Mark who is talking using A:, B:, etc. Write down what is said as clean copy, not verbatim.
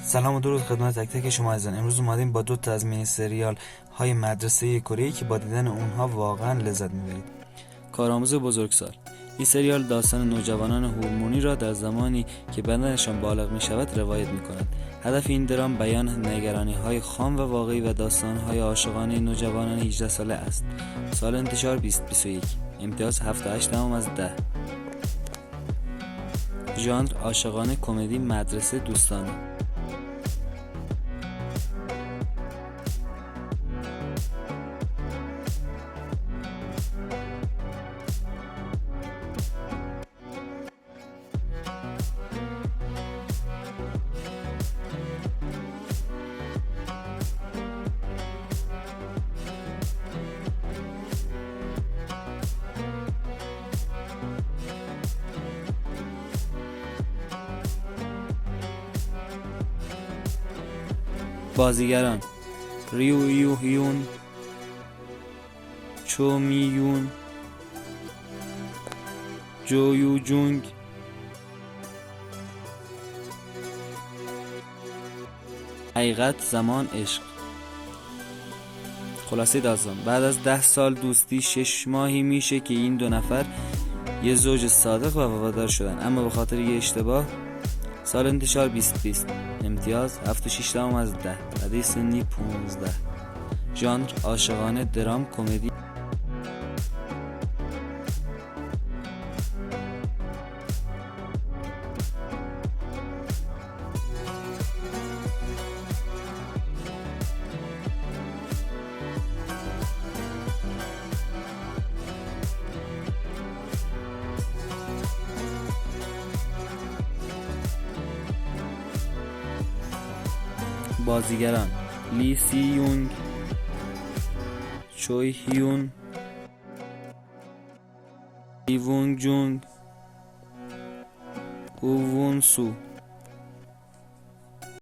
A: سلام و درود خدمت تک تک شما عزیزان. امروز اومدیم با دو تا از مینی سریال های مدرسه کره‌ای که با دیدن اونها واقعا لذت میبرید. کارآموز بزرگسال. این سریال داستان نوجوانان هورمونی را در زمانی که بدنشان بالغ می شود روایت می کند. هدف این درام بیان نگرانی های خام و واقعی و داستان های عاشقانه نوجوانان 18 ساله است. سال انتشار 2021. امتیاز 7.8 از 10. ژانر عاشقانه، کمدی، مدرسه، دوستانه. بازیگران: ریو یو هیون، چو می یون، جو یو جونگ. حقیقت، زمان، عشق. خلاصه داستان: بعد از 10 سال دوستی 6 ماهی میشه که این دو نفر یه زوج صادق و وفادار شدن، اما به خاطر یه اشتباه. سال انتشار 2020. امتیاز 7.6 از 10. رده سنی 15. ژانر عاشقانه، درام، کمدی. بازیگران: لی سی یونگ، چوی هیون، لی وونگ جونگ، او وون سو.